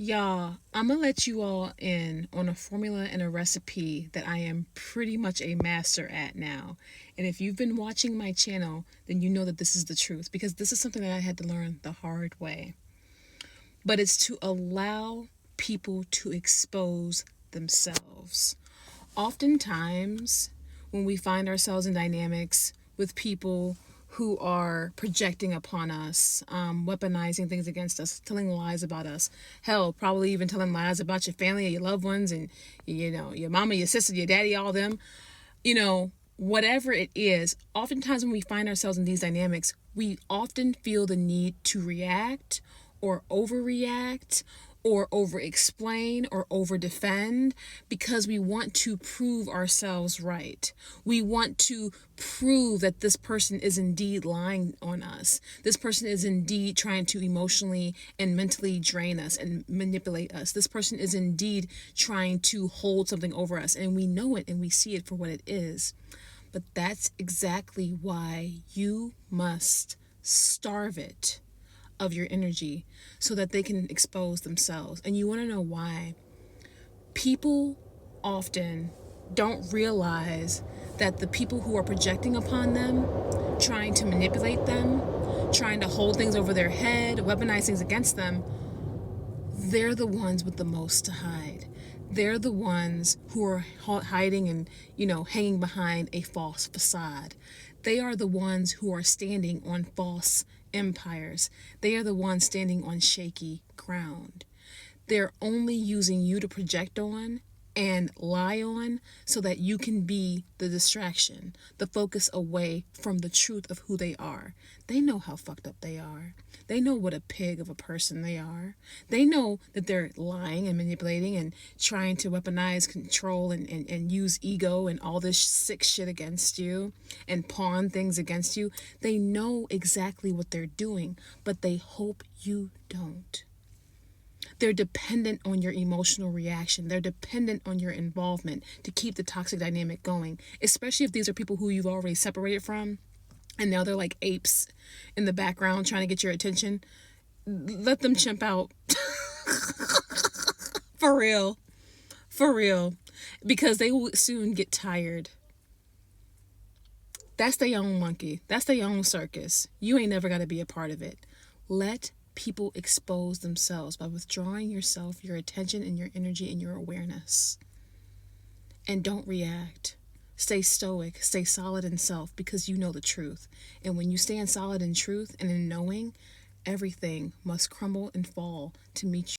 Y'all, I'm gonna let you all in on a formula and a recipe that I am pretty much a master at now. And if you've been watching my channel, then you know that this is the truth because this is something that I had to learn the hard way. But it's to allow people to expose themselves. Oftentimes, when we find ourselves in dynamics with people who are projecting upon us, weaponizing things against us, telling lies about us, hell, probably even telling lies about your family or your loved ones and, your mama, your sister, your daddy, all them, whatever it is, oftentimes when we find ourselves in these dynamics, we often feel the need to react or overreact or over explain or over defend because we want to prove ourselves right. We want to prove that this person is indeed lying on us. This person is indeed trying to emotionally and mentally drain us and manipulate us. This person is indeed trying to hold something over us, and we know it and we see it for what it is. But that's exactly why you must starve it of your energy so that they can expose themselves. And you want to know why? People often don't realize that the people who are projecting upon them, trying to manipulate them, trying to hold things over their head, weaponize things against them, they're the ones with the most to hide. They're the ones who are hiding and, hanging behind a false facade. They are the ones who are standing on false empires. They are the ones standing on shaky ground. They're only using you to project on and lie on so that you can be the distraction, the focus away from the truth of who they are. They know how fucked up they are. They know what a pig of a person they are. They know that they're lying and manipulating and trying to weaponize control and use ego and all this sick shit against you and pawn things against you. They know exactly what they're doing, but they hope you don't. They're dependent on your emotional reaction. They're dependent on your involvement to keep the toxic dynamic going, especially if these are people who you've already separated from and now they're like apes in the background trying to get your attention. Let them chimp out. For real. For real. Because they will soon get tired. That's their own monkey. That's their own circus. You ain't never got to be a part of it. Let people expose themselves by withdrawing yourself, your attention, and your energy and your awareness. And don't react. Stay stoic, stay solid in self because you know the truth. And when you stand solid in truth and in knowing, everything must crumble and fall to meet you.